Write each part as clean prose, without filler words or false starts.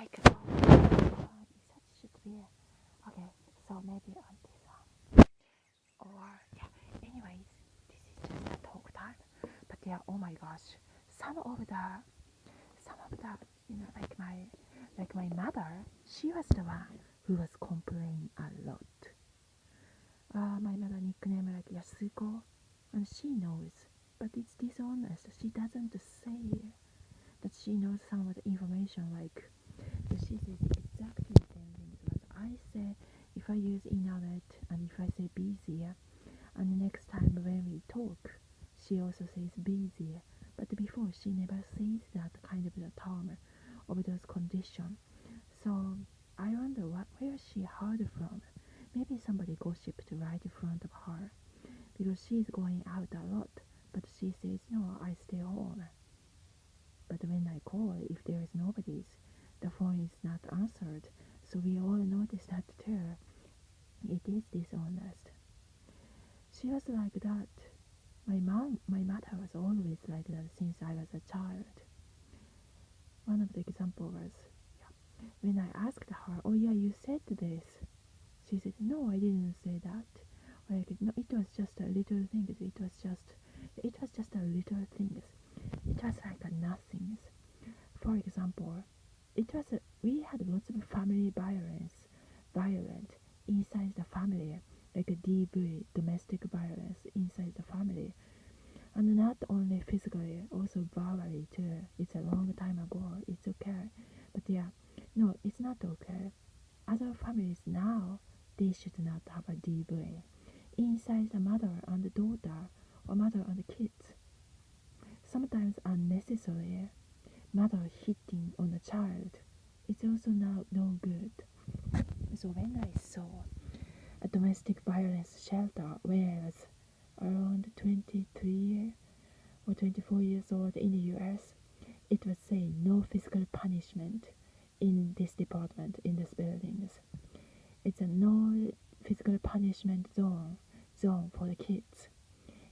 like, oh my god, that should be, okay, so maybe on this one, or, yeah, anyways, this is just a talk time, but yeah, oh my gosh, some of the, like my mother, she was the one who was complaining a lot. My mother nickname like Yasuko, and she knows, but it's dishonest. She doesn't say that she knows some of the information, like, she says exactly the same things what I say if I use internet, and if I say busy, and the next time when we talk, she also says busy, but before she never says that kind of the term of those conditions. So I wonder where she heard from. Maybe somebody gossiped right in front of her, because she's going out a lot, but she says, no, I stay home. But when I call, if there is nobody's, the phone is not answered, so we all notice that too. It is dishonest. She was like that. My mother was always like that since I was a child. One of the examples was, when I asked her, oh yeah, you said this. She said, no, I didn't say that. Like, no, it was just a little things. It was just a little things. It was like a nothings. For example, we had lots of family violent inside the family, like a DV, domestic violence inside the family, and not only physically, also verbally too. It's a long time ago. It's okay, but yeah, no, it's not okay. Other families now, they should not have a DV inside the mother and the daughter, or mother and the kids. Sometimes unnecessary. Mother hitting on a child, it's also no good. So when I saw a domestic violence shelter when I was around 23 or 24 years old in the US, it was saying no physical punishment in this department, in these buildings. It's a no physical punishment zone for the kids.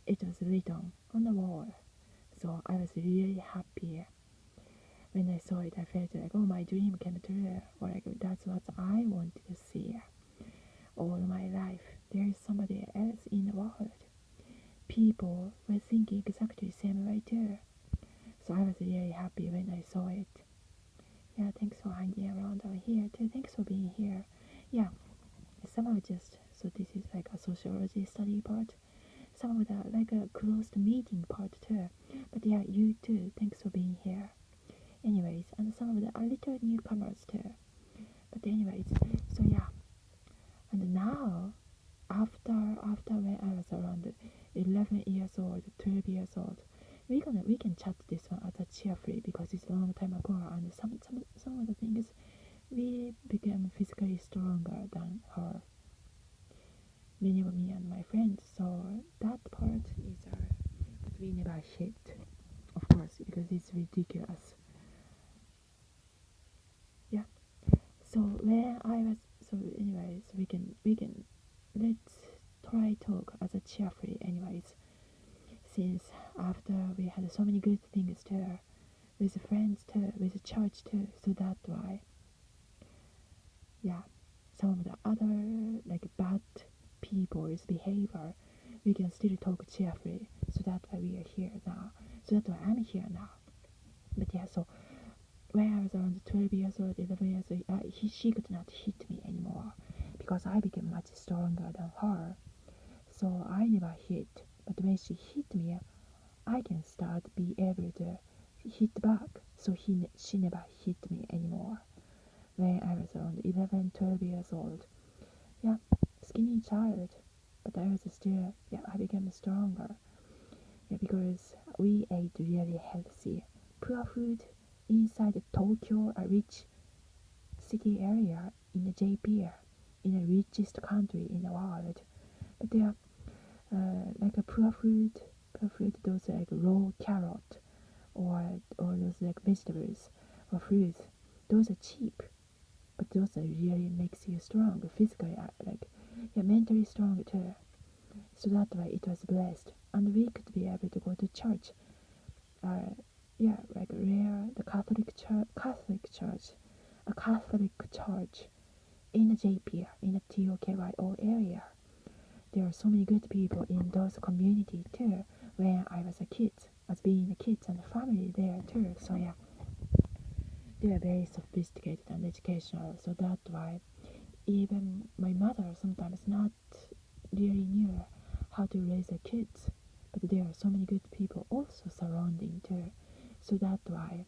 It was written on the wall. So I was really happy. When I saw it, I felt like, oh, my dream came true. Or like, that's what I wanted to see all my life. There is somebody else in the world. People were thinking exactly the same way too. So I was really happy when I saw it. Yeah, thanks for hanging around over here too. Thanks for being here. Yeah, some of just, so this is like a sociology study part. Some of the like a closed meeting part too. But yeah, you too. Thanks for being here. Anyways, and some of the little newcomers too. But anyways, so yeah. And now, after when I was around 11 years old, 12 years old, we can chat this one as a cheerfully because it's a long time ago, and some of the things we became physically stronger than her. Many of me and my friends, so that part is but we never hit, of course, because it's ridiculous. Yeah. So when I was, so anyways, we can let's try talk as a cheerfully anyways, since after we had so many good things too, with friends too, with church too, so that's why. Yeah, some of the other like bad people's behavior, we can still talk cheerfully, so that's why we are here now, so that's why I'm here now. But yeah, so when I was around 12 years old, 11 years old, she could not hit me anymore because I became much stronger than her. So I never hit. But when she hit me, I can start be able to hit back. So she never hit me anymore. When I was around 11, 12 years old. Yeah, skinny child. But I was still, yeah, I became stronger. Yeah, because we ate really healthy. Poor food inside Tokyo, a rich city area in the JP, in the richest country in the world. But they are like a poor food, those like raw carrot or those like vegetables or fruits. Those are cheap, but those are really makes you strong physically, like yeah, mentally strong too. So that's why it was blessed, and we could be able to go to church. Yeah, like rare the Catholic church a Catholic church in the JP, in the TOKYO area. There are so many good people in those community too. When I was a kid, as being a kid and family there too. So yeah, they are very sophisticated and educational. So that's why even my mother sometimes not really knew how to raise her kids. But there are so many good people also surrounding too. So that's why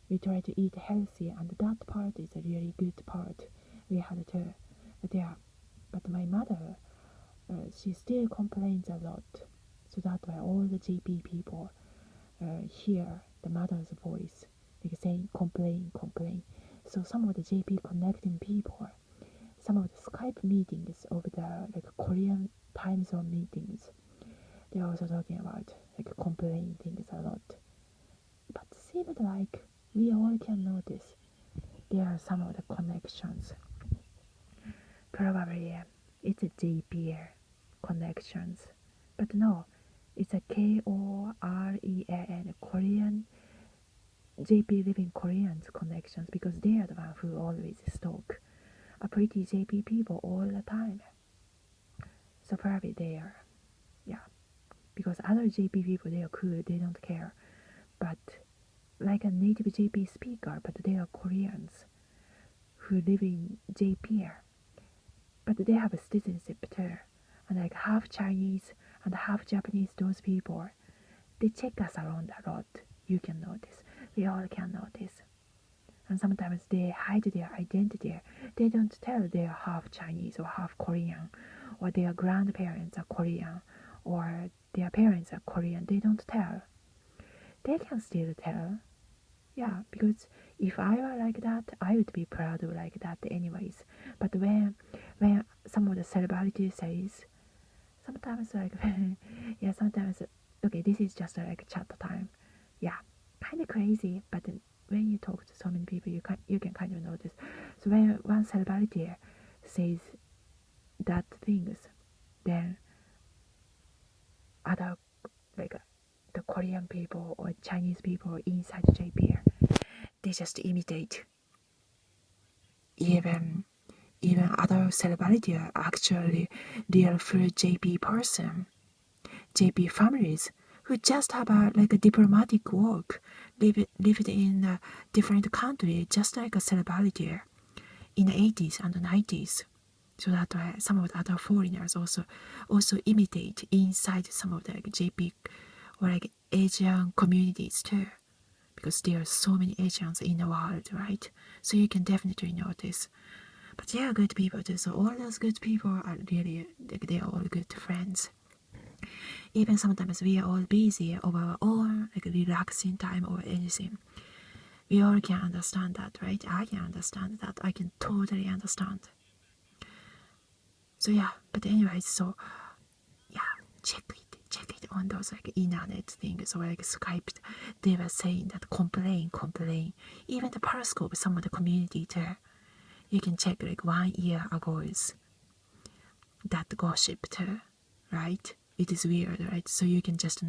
we try to eat healthy, and that part is a really good part we had too. But yeah, but my mother, she still complains a lot. So that's why all the GP people hear the mother's voice, like saying complain. So some of the JP connecting people, some of the Skype meetings of the like Korean time zone meetings, they're also talking about like complain things a lot. But seemed like we all can notice there are some of the connections. Probably it's a JP connections, but no, it's a KOREAN, Korean JP living Koreans connections, because they are the one who always stalk a pretty JP people all the time. So probably they are, yeah, because other JP people, they are cool, they don't care. But like a native JP speaker, but they are Koreans who live in JP, but they have a citizenship too, and like half Chinese and half Japanese. Those people, they check us around a lot. You can notice, we all can notice. And sometimes they hide their identity. They don't tell they're half Chinese or half Korean, or their grandparents are Korean, or their parents are Korean. They don't tell. They can still tell. Yeah, because if I were like that, I would be proud of like that anyways. But when some of the celebrities says, sometimes like, yeah, sometimes, okay, this is just like chat time. Yeah, kind of crazy, but when you talk to so many people, you can kind of notice. So when one celebrity says that things, then other, like the Korean people or Chinese people inside JP, they just imitate. Even other celebrity are actually real full JP person, JP families who just have a diplomatic work, lived in a different country, just like a celebrity in the 80s and the 90s. So that why some of the other foreigners also imitate inside some of the JP or like Asian communities too, because there are so many Asians in the world, right? So you can definitely notice. But they are good people too. So all those good people are really they are all good friends. Even sometimes we are all busy of our own relaxing time or anything. We all can understand that, right? I can understand that. I can totally understand. So yeah, but anyways, so yeah, check it on those internet things or Skype. They were saying that complain. Even the Periscope, some of the community there, you can check 1 year ago's that gossip too, right? It is weird, right? So you can just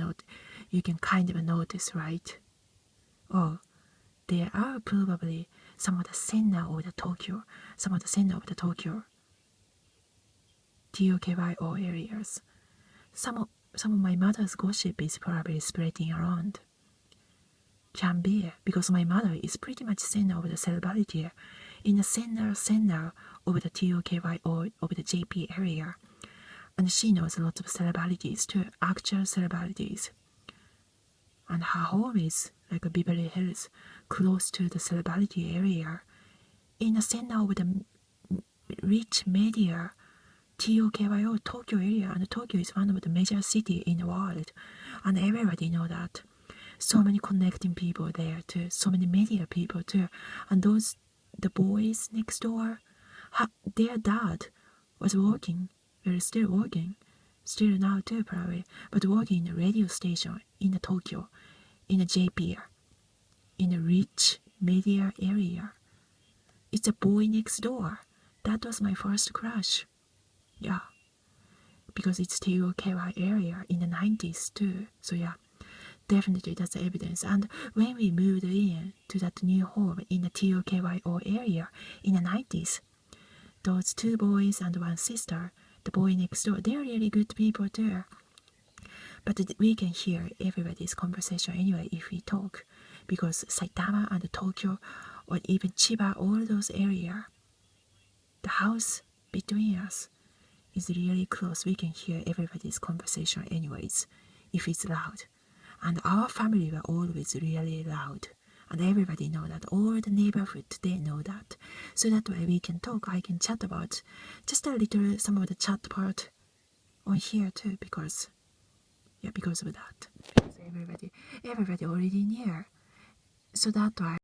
you can kind of notice, right? Oh, there are probably some of the center of the Tokyo TOKYO areas. Some of my mother's gossip is probably spreading around. Can be, because my mother is pretty much center of the celebrity in the center of the TOKYO of the JP area. And she knows lots of celebrities too, actual celebrities. And her home is like a Beverly Hills, close to the celebrity area, in the center of the rich media TOKYO Tokyo area, and Tokyo is one of the major cities in the world, and everybody know that. So many connecting people there too, so many media people too, and the boys next door, their dad was working, well, still working, still now too probably, but working in a radio station in the Tokyo, in a JP, in a rich media area. It's a boy next door. That was my first crush. Yeah, because it's TOKY area in the 90s too. So yeah, definitely that's the evidence. And when we moved in to that new home in the TOKYO area in the 90s, those 2 boys and 1 sister, the boy next door, they're really good people too. But we can hear everybody's conversation anyway if we talk, because Saitama and Tokyo, or even Chiba, all those areas, the house between us is really close. We can hear everybody's conversation anyways, if it's loud. And our family were always really loud. And everybody know that, all the neighborhood, they know that. So that way we can talk, I can chat about just a little, some of the chat part on here too, because of that. Because everybody already knew. So that why